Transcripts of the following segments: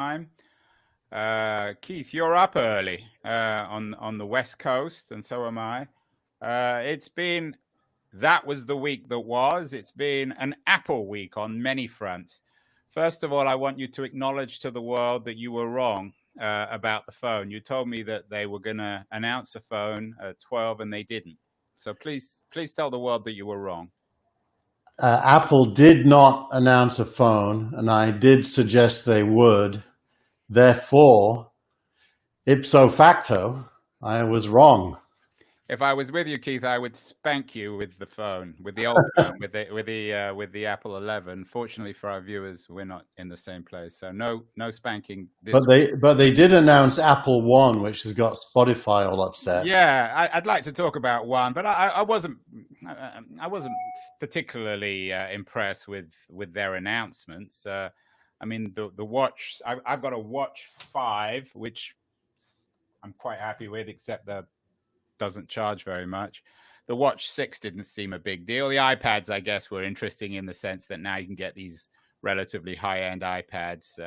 time. Keith, you're up early on the West Coast, and so am I. That was the week that was. It's been an Apple week on many fronts. First of all, I want you to acknowledge to the world that you were wrong about the phone. You told me that they were going to announce a phone at 12, and they didn't. So please tell the world that you were wrong. Apple did not announce a phone, and I did suggest they would. Therefore, ipso facto, I was wrong. If I was with you, Keith, I would spank you with the phone, with the old phone, with the Apple 11. Fortunately for our viewers, we're not in the same place, so no spanking. But they did announce Apple One, which has got Spotify all upset. Yeah, I'd like to talk about One, but I wasn't particularly impressed with their announcements. I mean, the watch. I've got a Watch 5, which I'm quite happy with, except the doesn't charge very much. The Watch 6 didn't seem a big deal. The iPads, I guess, were interesting in the sense that now you can get these relatively high-end iPads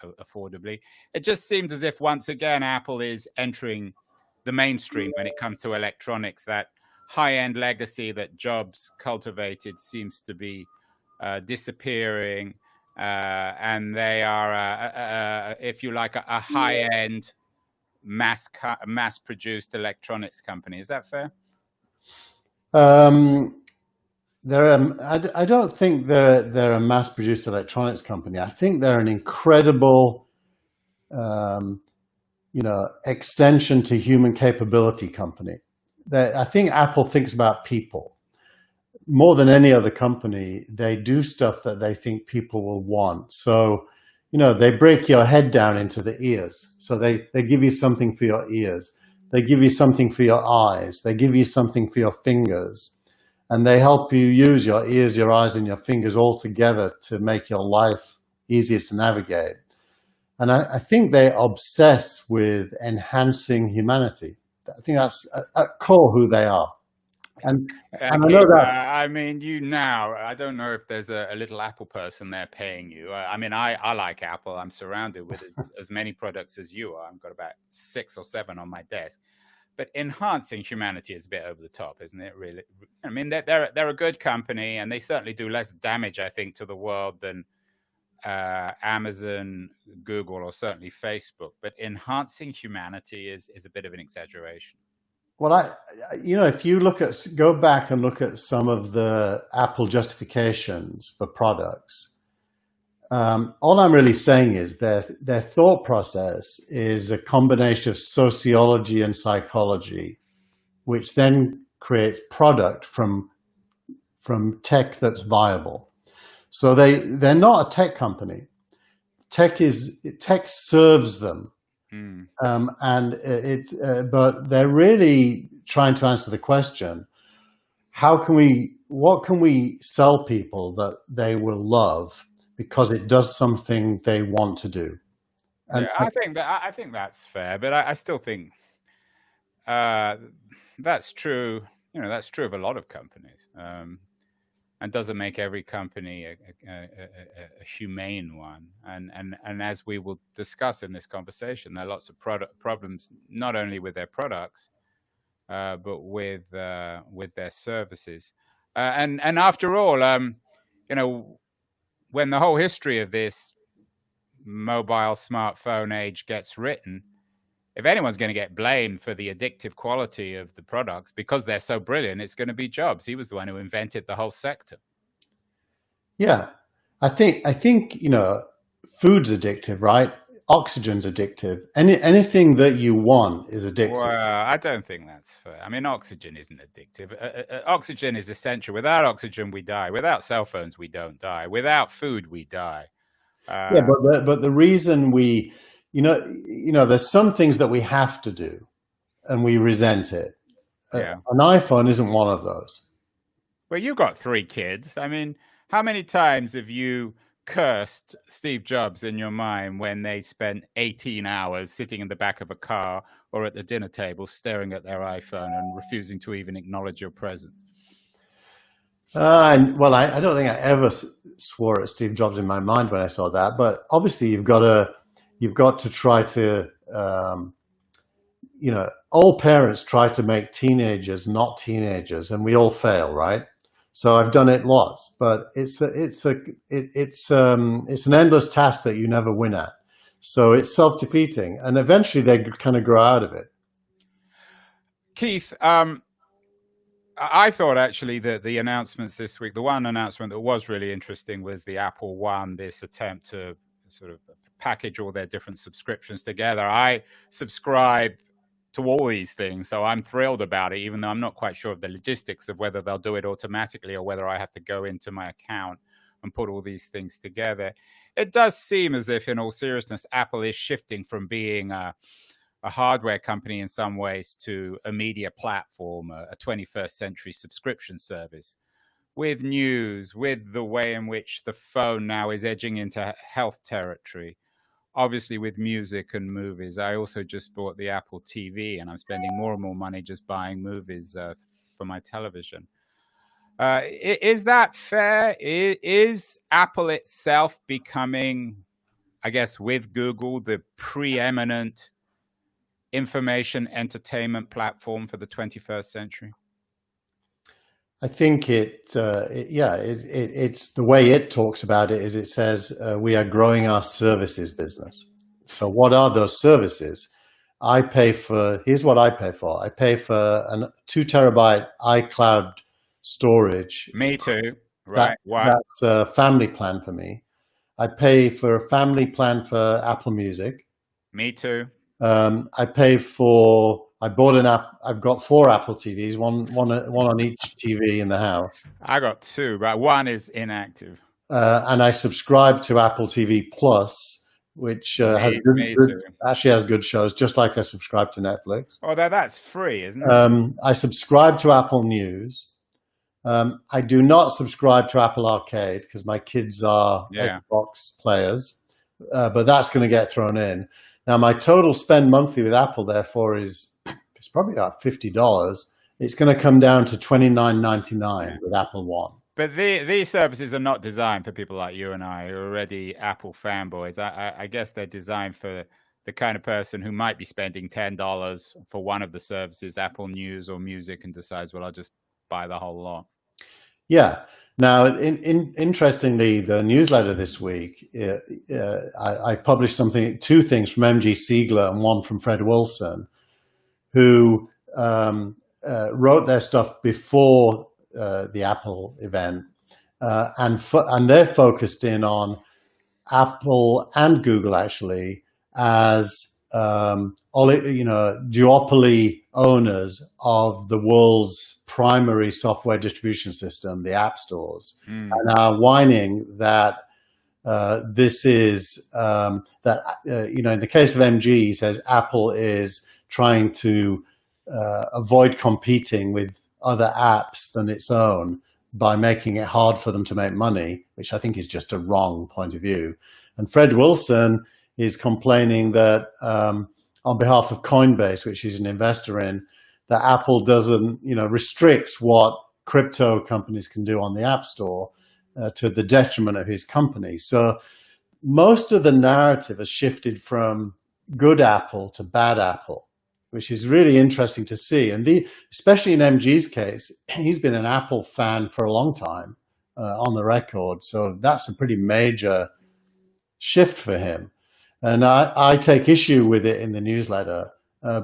affordably. It just seems as if, once again, Apple is entering the mainstream when it comes to electronics. That high-end legacy that Jobs cultivated seems to be disappearing, and they are, if you like, a high-end mass-produced electronics company. Is that fair? I don't think they're a mass-produced electronics company. I think they're an incredible, extension to human capability company. I think Apple thinks about people more than any other company. They do stuff that they think people will want. So, they break your head down into the ears. So they give you something for your ears. They give you something for your eyes. They give you something for your fingers. And they help you use your ears, your eyes, and your fingers all together to make your life easier to navigate. And I think they obsess with enhancing humanity. I think that's at core who they are. And I know that. I mean, I don't know if there's a little Apple person there paying you. I mean, I like Apple. I'm surrounded with as many products as you are. I've got about 6 or 7 on my desk. But enhancing humanity is a bit over the top, isn't it? Really? I mean, they're a good company, and they certainly do less damage, I think, to the world than Amazon, Google, or certainly Facebook. But enhancing humanity is a bit of an exaggeration. Well, if you go back and look at some of the Apple justifications for products, all I'm really saying is their thought process is a combination of sociology and psychology, which then creates product from tech that's viable. So they're not a tech company. Tech serves them. But they're really trying to answer the question: what can we sell people that they will love because it does something they want to do? And I think that's fair, but I still think that's true. That's true of a lot of companies, and doesn't make every company a humane one. And as we will discuss in this conversation, there are lots of problems, not only with their products, but with their services. And after all, when the whole history of this mobile smartphone age gets written, if anyone's going to get blamed for the addictive quality of the products because they're so brilliant, it's going to be Jobs. He was the one who invented the whole sector. Yeah, I think food's addictive, right? Oxygen's addictive. Anything that you want is addictive. Well, I don't think that's fair. I mean, oxygen isn't addictive. Oxygen is essential. Without oxygen, we die. Without cell phones, we don't die. Without food, we die. But the reason there's some things that we have to do, and we resent it. Yeah. An iPhone isn't one of those. Well, you got 3 kids. I mean, how many times have you cursed Steve Jobs in your mind when they spent 18 hours sitting in the back of a car or at the dinner table staring at their iPhone and refusing to even acknowledge your presence? I don't think I ever swore at Steve Jobs in my mind when I saw that. But obviously, you've got to you've got to try to, all parents try to make teenagers not teenagers, and we all fail, right? So I've done it lots, but it's an endless task that you never win at. So it's self-defeating, and eventually they kind of grow out of it. Keith, I thought actually that the announcements this week, the one announcement that was really interesting was the Apple One, this attempt to sort of package all their different subscriptions together. I subscribe to all these things, so I'm thrilled about it, even though I'm not quite sure of the logistics of whether they'll do it automatically or whether I have to go into my account and put all these things together. It does seem as if, in all seriousness, Apple is shifting from being a hardware company in some ways to a media platform, a 21st century subscription service with news, with the way in which the phone now is edging into health territory, obviously with music and movies. I also just bought the Apple TV, and I'm spending more and more money just buying movies for my television. Is that fair? Is Apple itself becoming, I guess, with Google, the preeminent information entertainment platform for the 21st century? I think it's the way it talks about it is it says we are growing our services business. So what are those services? Here's what I pay for. I pay for a 2 terabyte iCloud storage. Me too. Right. That's a family plan for me. I pay for a family plan for Apple Music. Me too. I bought an app. I've got 4 Apple TVs, one on each TV in the house. I got 2, but one is inactive. And I subscribe to Apple TV Plus, which actually has good shows, just like I subscribe to Netflix. Oh, that's free, isn't it? I subscribe to Apple News. I do not subscribe to Apple Arcade because my kids are Xbox players, but that's going to get thrown in. Now, my total spend monthly with Apple, therefore, it's probably about $50. It's going to come down to $29.99 with Apple One. But these services are not designed for people like you and I, who are already Apple fanboys. I guess they're designed for the kind of person who might be spending $10 for one of the services, Apple News or Music, and decides, well, I'll just buy the whole lot. Yeah. Now, interestingly, the newsletter this week, I published 2 things from M.G. Siegler and one from Fred Wilson, who wrote their stuff before the Apple event, and they're focused in on Apple and Google actually as duopoly owners of the world's primary software distribution system, the app stores, and are whining that this is in the case of MG, he says Apple is trying to avoid competing with other apps than its own by making it hard for them to make money, which I think is just a wrong point of view. And Fred Wilson is complaining that on behalf of Coinbase, which he's an investor in, that Apple doesn't, restricts what crypto companies can do on the App Store to the detriment of his company. So most of the narrative has shifted from good Apple to bad Apple, which is really interesting to see. And especially in MG's case, he's been an Apple fan for a long time on the record. So that's a pretty major shift for him. And I take issue with it in the newsletter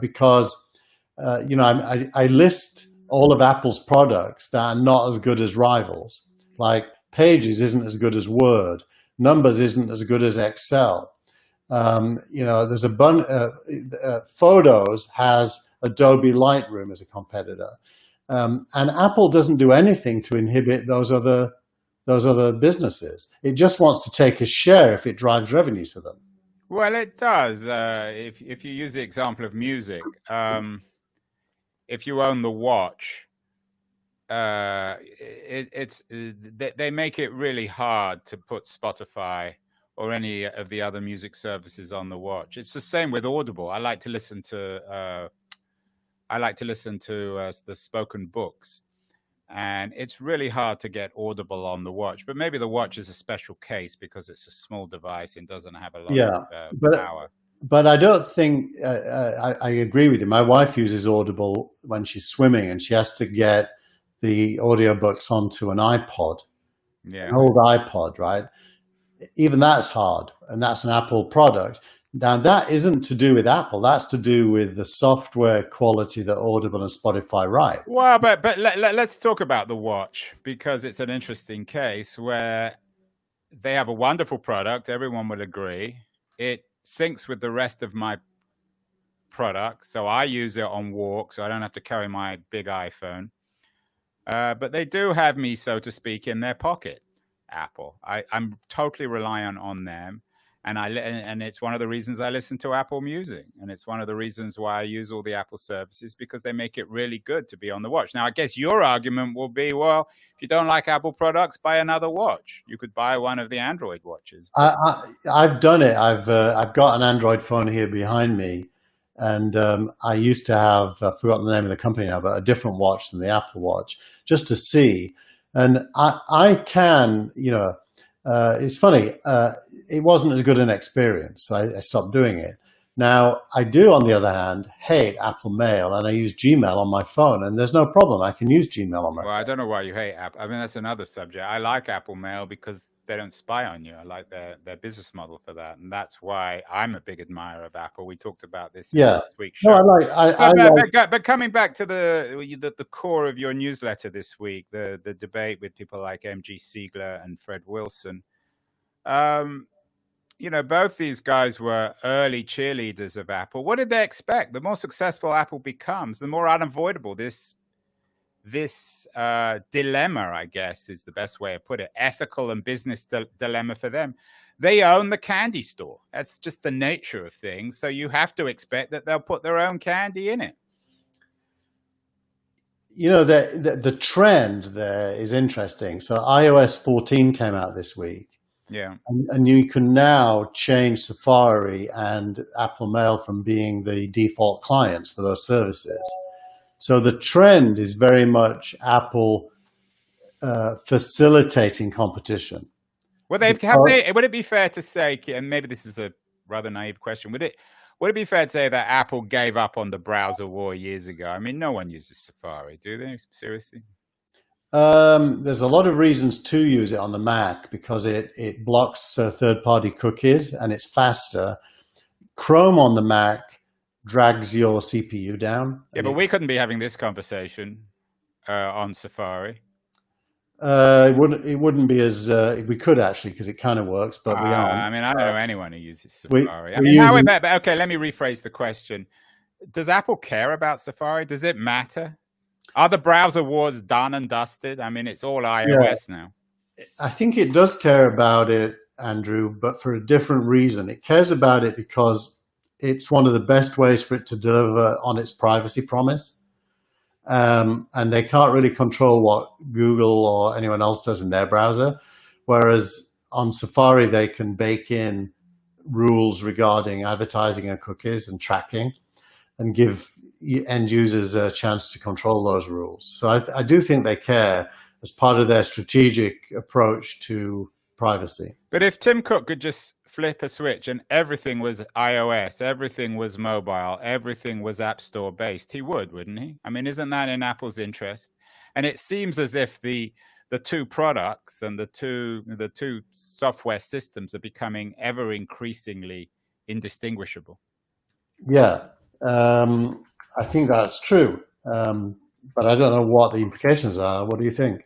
because I list all of Apple's products that are not as good as rivals. Like Pages isn't as good as Word. Numbers isn't as good as Excel. There's Photos has Adobe Lightroom as a competitor. And Apple doesn't do anything to inhibit those other businesses. It just wants to take a share if it drives revenue to them. Well, it does. If you use the example of music, if you own the watch, they make it really hard to put Spotify or any of the other music services on the watch. It's the same with Audible. I like to listen to the spoken books, and it's really hard to get audible on the watch. But maybe the watch is a special case because it's a small device and doesn't have a lot of Yeah, but power. but I don't think I agree with you. My wife uses Audible when she's swimming, and she has to get the audiobooks onto an iPod, Yeah. an old iPod, right? Even that's hard, and that's an Apple product. Now, that isn't to do with Apple. That's to do with the software quality that Audible and Spotify write. Well, but let's talk about the watch, because it's an interesting case where they have a wonderful product. Everyone would agree. It syncs with the rest of my products, so I use it on walks, so I don't have to carry my big iPhone. But they do have me, so to speak, in their pocket. Apple. I'm totally reliant on them, and it's one of the reasons I listen to Apple Music, and it's one of the reasons why I use all the Apple services, because they make it really good to be on the watch. Now, I guess your argument will be, well, if you don't like Apple products, buy another watch. You could buy one of the Android watches. I've done it. I've got an Android phone here behind me, and I used to have I've forgotten the name of the company now, but a different watch than the Apple Watch, just to see. And I can, it's funny. It wasn't as good an experience, so I stopped doing it. Now, I do, on the other hand, hate Apple Mail, and I use Gmail on my phone, and there's no problem. I can use Gmail on my Well, phone. I don't know why you hate Apple. I mean, that's another subject. I like Apple Mail because they don't spy on you. I like their business model for that, and that's why I'm a big admirer of Apple. We talked about this in Yeah. this week's No, show. I like. But coming back to the core of your newsletter this week, the debate with people like MG Siegler and Fred Wilson. Both these guys were early cheerleaders of Apple. What did they expect? The more successful Apple becomes, the more unavoidable this dilemma, I guess, is the best way to put it, ethical and business dilemma for them. They own the candy store. That's just the nature of things. So you have to expect that they'll put their own candy in it. The trend there is interesting. So iOS 14 came out this week. Yeah. And you can now change Safari and Apple Mail from being the default clients for those services. So the trend is very much Apple facilitating competition. Well, would it be fair to say, and maybe this is a rather naive question, would it be fair to say that Apple gave up on the browser war years ago? I mean, no one uses Safari, do they? Seriously? There's a lot of reasons to use it on the Mac, because it blocks third-party cookies and it's faster. Chrome on the Mac drags your CPU down. Yeah, but we couldn't be having this conversation on Safari. It wouldn't be as we could actually, because it kind of works, but we aren't. I mean, I don't know anyone who uses Safari. Okay, let me rephrase the question. Does Apple care about Safari? Does it matter? Are the browser wars done and dusted? I mean, it's all iOS now. I think it does care about it, Andrew, but for a different reason. It cares about it because it's one of the best ways for it to deliver on its privacy promise. And they can't really control what Google or anyone else does in their browser. Whereas on Safari, they can bake in rules regarding advertising and cookies and tracking, and give end users a chance to control those rules. So I do think they care as part of their strategic approach to privacy. But if Tim Cook could just flip a switch and everything was iOS, everything was mobile, everything was App Store based, he would, wouldn't he? I mean, isn't that in Apple's interest? And it seems as if the two products and the two software systems are becoming ever increasingly indistinguishable. Yeah, I think that's true. But I don't know what the implications are. What do you think?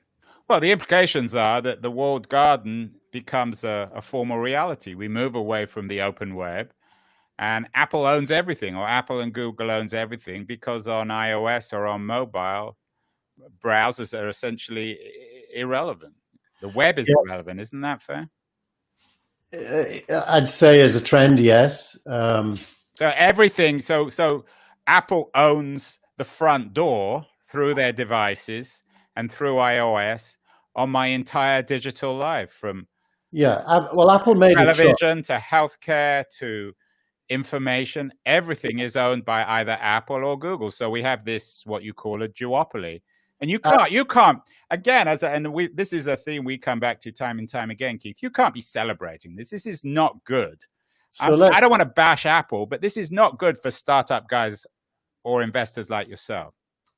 Well, the implications are that the walled garden becomes a formal reality. We move away from the open web, and Apple owns everything, or Apple and Google owns everything, because on iOS or on mobile, browsers are essentially irrelevant. The web is irrelevant. Isn't that fair? I'd say as a trend, yes. So everything. So Apple owns the front door through their devices and through iOS on my entire digital life, from Apple made television to healthcare to information. Everything is owned by either Apple or Google. So we have this, what you call a duopoly. And you can't again this is a theme we come back to time and time again, Keith. You can't be celebrating this. This is not good. So I don't want to bash Apple, but this is not good for startup guys or investors like yourself.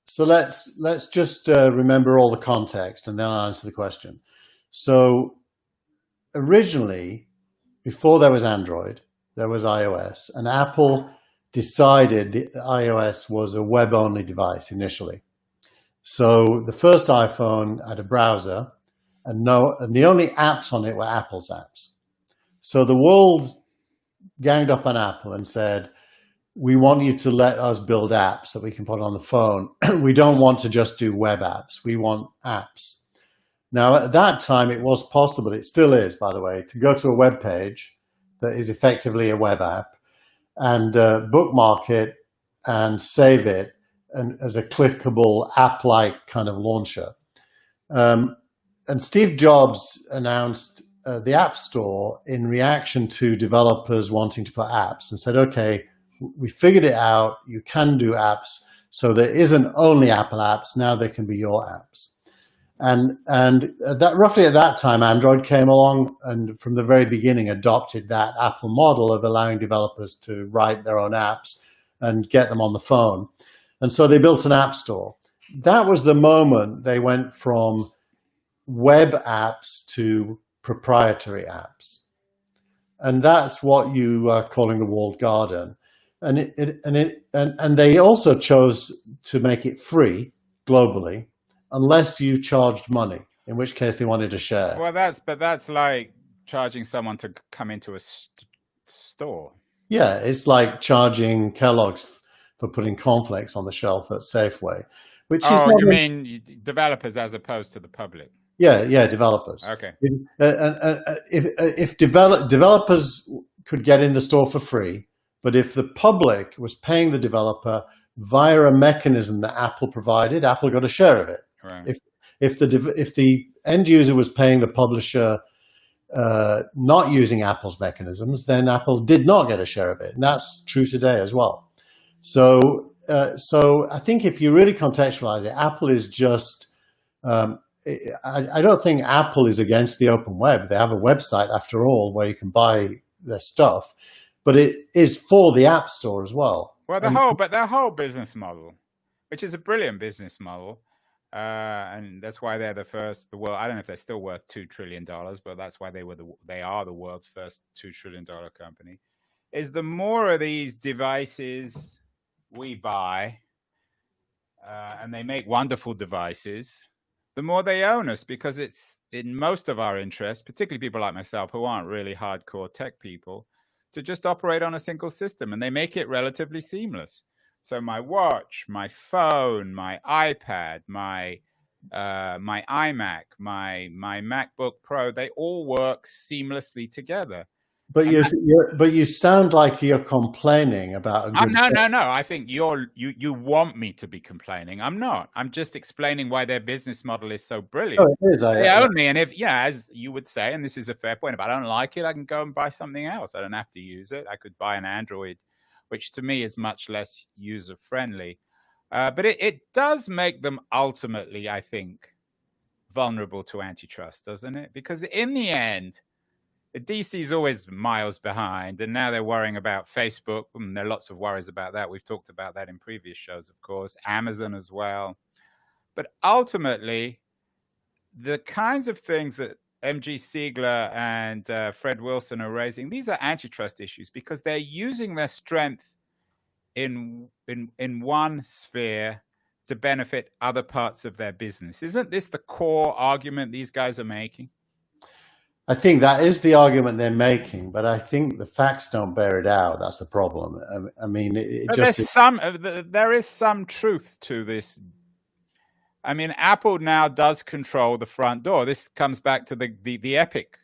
So let's just remember all the context, and then I'll answer the question. So originally, before there was Android, there was iOS, and Apple decided the iOS was a web-only device initially. So the first iPhone had a browser, and the only apps on it were Apple's apps. So the world ganged up on Apple and said, we want you to let us build apps that we can put on the phone. We don't want to just do web apps. We want apps. Now, at that time, it was possible, it still is, by the way, to go to a web page that is effectively a web app and bookmark it and save it as a clickable app-like kind of launcher. And Steve Jobs announced the App Store in reaction to developers wanting to put apps and said, okay, we figured it out. You can do apps. So there isn't only Apple apps. Now there can be your apps. And that roughly at that time, Android came along and from the very beginning adopted that Apple model of allowing developers to write their own apps and get them on the phone. And so they built an app store. That was the moment they went from web apps to proprietary apps. And that's what you are calling the walled garden. And they also chose to make it free globally, unless you charged money, in which case they wanted a share. Well, that's like charging someone to come into a store. Yeah, it's like charging Kellogg's for putting cornflakes on the shelf at Safeway, which is you mean developers as opposed to the public? Yeah, developers. Okay. If developers could get in the store for free, but if the public was paying the developer via a mechanism that Apple provided, Apple got a share of it. Right. If the end user was paying the publisher not using Apple's mechanisms, then Apple did not get a share of it, and that's true today as well. So I think if you really contextualize it, Apple is just. I don't think Apple is against the open web. They have a website, after all, where you can buy their stuff, but it is for the App Store as well. Well, their whole business model, which is a brilliant business model, and that's why they're the world. I don't know if they're still worth $2 trillion, but that's why they are the world's first $2 trillion company. Is the more of these devices we buy, and they make wonderful devices, the more they own us, because it's in most of our interests, particularly people like myself who aren't really hardcore tech people, to just operate on a single system, and they make it relatively seamless. So my watch, my phone, my iPad, my iMac, my MacBook Pro, they all work seamlessly together. But you sound like you're complaining about a good no. I think you want me to be complaining. I'm not. I'm just explaining why their business model is so brilliant. Oh, it is. They own me, and as you would say, and this is a fair point, if I don't like it, I can go and buy something else. I don't have to use it. I could buy an Android, which to me is much less user friendly. But it does make them ultimately, I think, vulnerable to antitrust, doesn't it? Because in the end, DC is always miles behind, and now they're worrying about Facebook. There are lots of worries about that. We've talked about that in previous shows, of course, Amazon as well. But ultimately, the kinds of things that MG Siegler and Fred Wilson are raising, these are antitrust issues because they're using their strength in one sphere to benefit other parts of their business. Isn't this the core argument these guys are making? I think that is the argument they're making, but I think the facts don't bear it out. that's the problem. I mean, there is some truth to this. I mean, Apple now does control the front door. This comes back to the Epic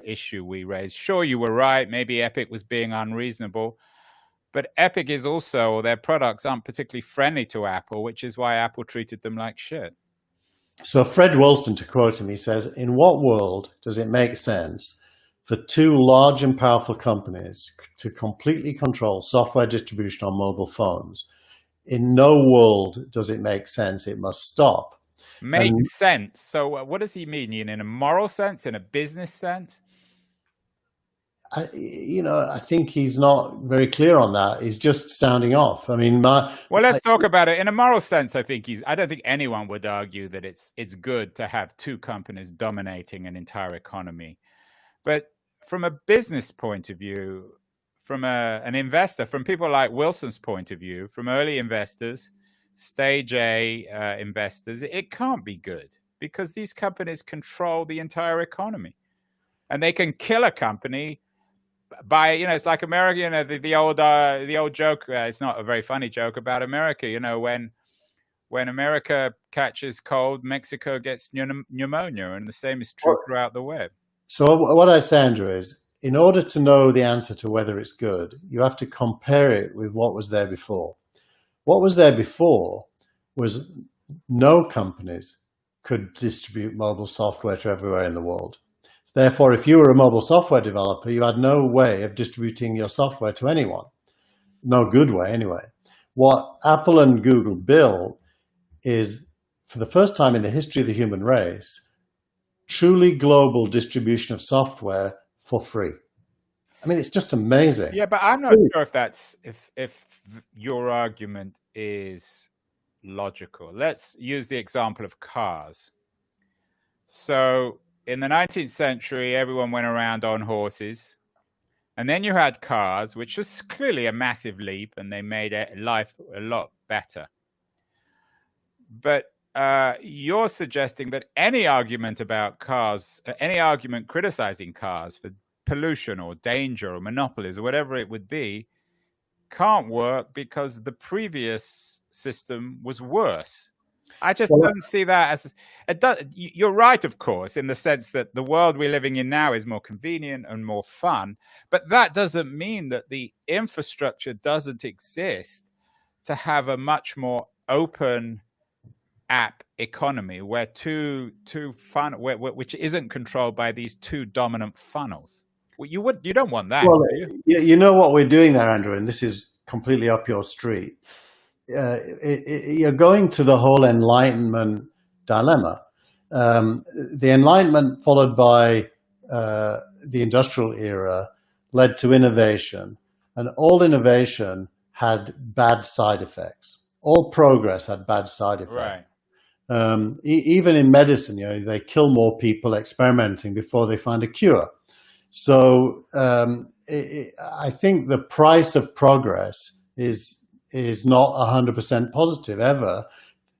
issue we raised. Sure, you were right. Maybe Epic was being unreasonable, but Epic is also, or their products aren't particularly friendly to Apple, which is why Apple treated them like shit. So Fred Wilson, to quote him, he says, in what world does it make sense for two large and powerful companies to completely control software distribution on mobile phones? In no world does it make sense. It must stop. Makes sense. So what does he mean? In a moral sense, in a business sense? I think he's not very clear on that. He's just sounding off. I mean, well, let's talk about it in a moral sense. I don't think anyone would argue that it's good to have two companies dominating an entire economy. But from a business point of view, from an investor, from people like Wilson's point of view, from early investors, stage A investors, it can't be good because these companies control the entire economy, and they can kill a company by, it's like America, the old joke. It's not a very funny joke about America. When America catches cold, Mexico gets pneumonia, and the same is true throughout the web. So what I say, Andrew, is in order to know the answer to whether it's good, you have to compare it with what was there before. What was there before was no companies could distribute mobile software to everywhere in the world. Therefore, if you were a mobile software developer, you had no way of distributing your software to anyone. No good way, anyway. What Apple and Google built is, for the first time in the history of the human race, truly global distribution of software for free. I mean, it's just amazing. Yeah, but I'm not sure if that's if your argument is logical. Let's use the example of cars. So in the 19th century, everyone went around on horses. And then you had cars, which was clearly a massive leap, and they made life a lot better. But you're suggesting that any argument about cars, any argument criticizing cars for pollution or danger or monopolies or whatever it would be, can't work because the previous system was worse. I just don't see that as it does. You're right, of course, in the sense that the world we're living in now is more convenient and more fun. But that doesn't mean that the infrastructure doesn't exist to have a much more open app economy where which isn't controlled by these two dominant funnels. Well, you don't want that. Well, do you? you know what we're doing there, Andrew, and this is completely up your street. You're going to the whole Enlightenment dilemma. The Enlightenment, followed by the Industrial era, led to innovation, and all innovation had bad side effects. All progress had bad side effects. Right. Even in medicine, they kill more people experimenting before they find a cure. So I think the price of progress is not 100% positive ever.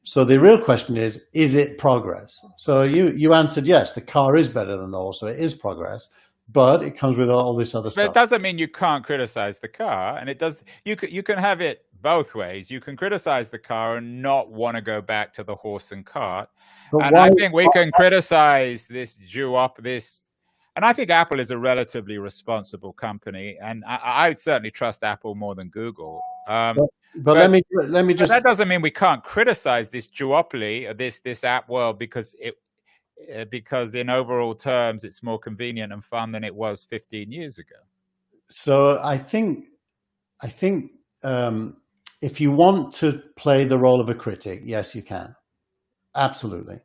So the real question is it progress? So you answered yes, the car is better than the horse, so it is progress, but it comes with all this other stuff. But it doesn't mean you can't criticize the car, and it does. You can have it both ways. You can criticize the car and not want to go back to the horse and cart. And I think we can criticize this and I think Apple is a relatively responsible company, and I would certainly trust Apple more than Google. But let me just. That doesn't mean we can't criticize this duopoly, this app world, because in overall terms it's more convenient and fun than it was 15 years ago. So I think if you want to play the role of a critic, yes, you can, absolutely.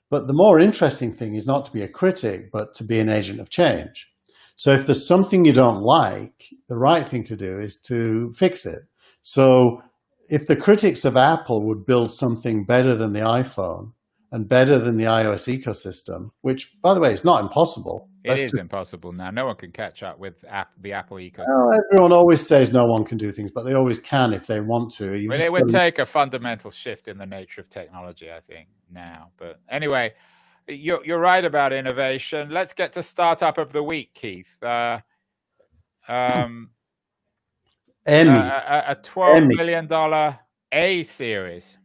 But the more interesting thing is not to be a critic, but to be an agent of change. So if there's something you don't like, the right thing to do is to fix it. So if the critics of Apple would build something better than the iPhone and better than the iOS ecosystem, which, by the way, is not impossible. It is impossible now. No one can catch up with the Apple ecosystem. Well, everyone always says no one can do things, but they always can if they want to. It would take a fundamental shift in the nature of technology, I think, now. But anyway, you're right about innovation. Let's get to startup of the week, Keith. A $12 million A series.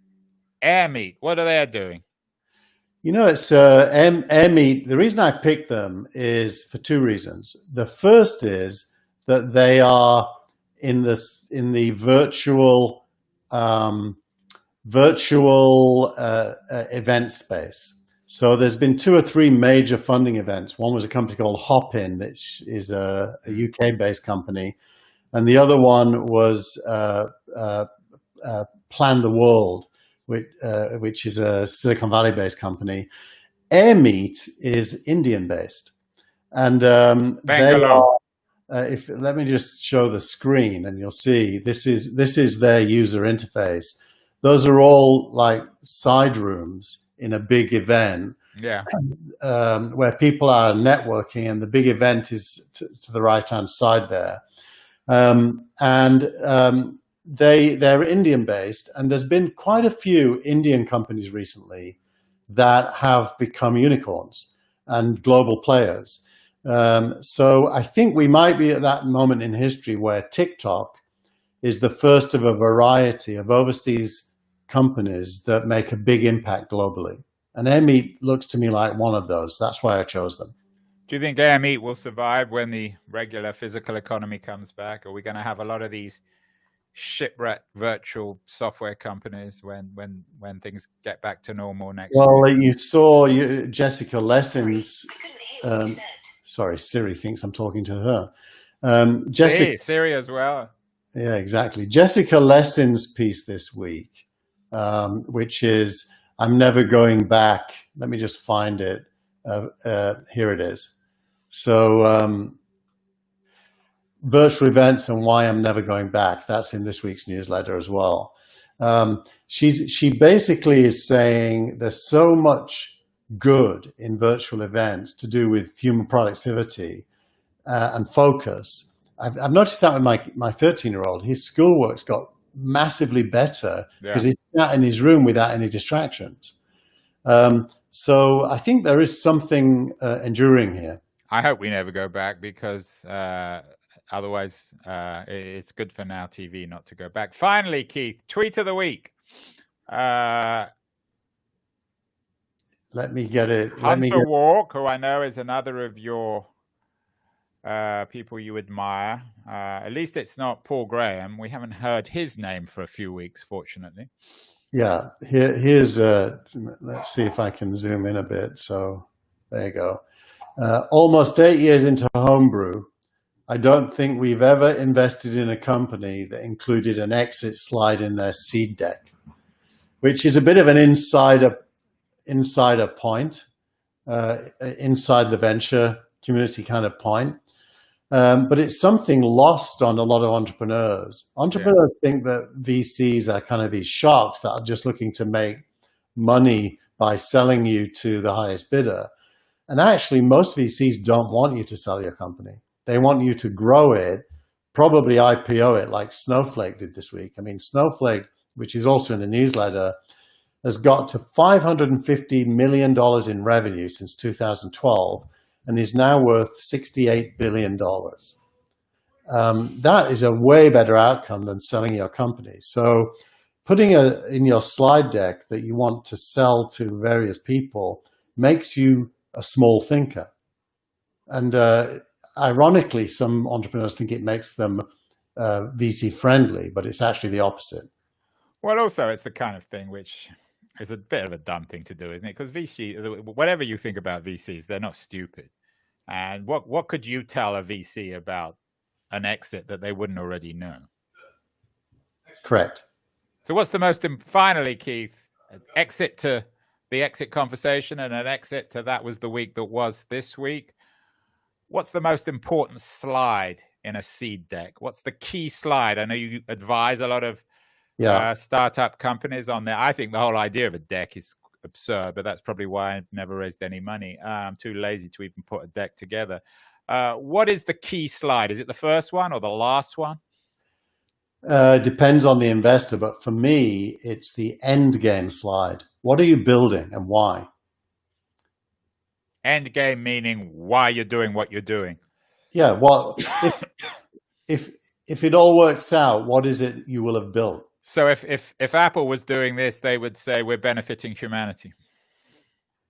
AirMeet. What are they doing? It's AirMeet. The reason I picked them is for two reasons. The first is that they are in the virtual event space. So there's been 2 or 3 major funding events. One was a company called Hopin, which is a UK-based company, and the other one was Plan the World, which is a Silicon Valley-based company. AirMeet is Indian-based, and they are. If let me just show the screen, and you'll see this is their user interface. Those are all like side rooms in a big event, Yeah. where people are networking, and the big event is to the right-hand side there. They're Indian based, and there's been quite a few Indian companies recently that have become unicorns and global players. So I think we might be at that moment in history where TikTok is the first of a variety of overseas companies that make a big impact globally. And AirMeet looks to me like one of those. That's why I chose them. Do you think AirMeet will survive when the regular physical economy comes back? Are we going to have a lot of these shipwrecked virtual software companies when things get back to normal next year? Well, you saw Jessica Lessons. Sorry, Siri thinks I'm talking to her. Siri as well. Yeah, exactly. Jessica Lessons' piece this week, which is "I'm Never Going Back." Let me just find it. Here it is. So, virtual events and why I'm never going back. That's in this week's newsletter as well. She basically is saying there's so much good in virtual events to do with human productivity and focus. I've noticed that with my 13-year-old. His schoolwork's got massively better because he's sat in his room without any distractions. So I think there is something enduring here. I hope we never go back, because otherwise it's good for Now TV not to go back. Finally, Keith, tweet of the week. Let me get it. Hunter Walk, who I know is another of your people you admire. At least it's not Paul Graham. We haven't heard his name for a few weeks, fortunately. Yeah, here's let's see if I can zoom in a bit. So there you go. Almost 8 years into Homebrew, I don't think we've ever invested in a company that included an exit slide in their seed deck, which is a bit of an insider point, inside the venture community kind of point. But it's something lost on a lot of entrepreneurs. Entrepreneurs think that VCs are kind of these sharks that are just looking to make money by selling you to the highest bidder. And actually, most VCs don't want you to sell your company. They want you to grow it, probably IPO it like Snowflake did this week. I mean, Snowflake, which is also in the newsletter, has got to $550 million in revenue since 2012 and is now worth $68 billion. That is a way better outcome than selling your company. So putting in your slide deck that you want to sell to various people makes you a small thinker. And ironically, some entrepreneurs think it makes them VC friendly, but it's actually the opposite. Well, also, it's the kind of thing which is a bit of a dumb thing to do, isn't it? Because whatever you think about VCs, they're not stupid. And what could you tell a VC about an exit that they wouldn't already know? Correct. So what's the most, finally, Keith, exit to the exit conversation and an exit to that was the week that was this week. What's the most important slide in a seed deck? What's the key slide? I know you advise a lot of startup companies on there. I think the whole idea of a deck is absurd, but that's probably why I've never raised any money. I'm too lazy to even put a deck together. What is the key slide? Is it the first one or the last one? Depends on the investor, but for me, it's the end game slide. What are you building and why? End game meaning why you're doing what you're doing. Yeah. Well, if it all works out, what is it you will have built? So if Apple was doing this, they would say we're benefiting humanity.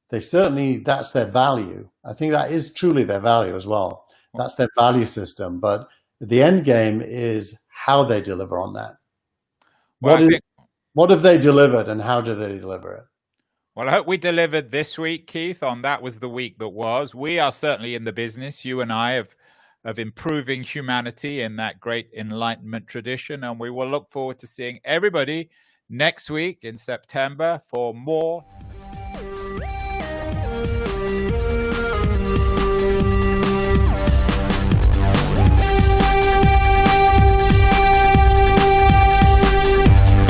They certainly, that's their value. I think that is truly their value as well. That's their value system. But the end game is how they deliver on that. Well, what have they delivered and how do they deliver it? Well, I hope we delivered this week, Keith, on that was the week that was. We are certainly in the business, you and I, of improving humanity in that great Enlightenment tradition. And we will look forward to seeing everybody next week in September for more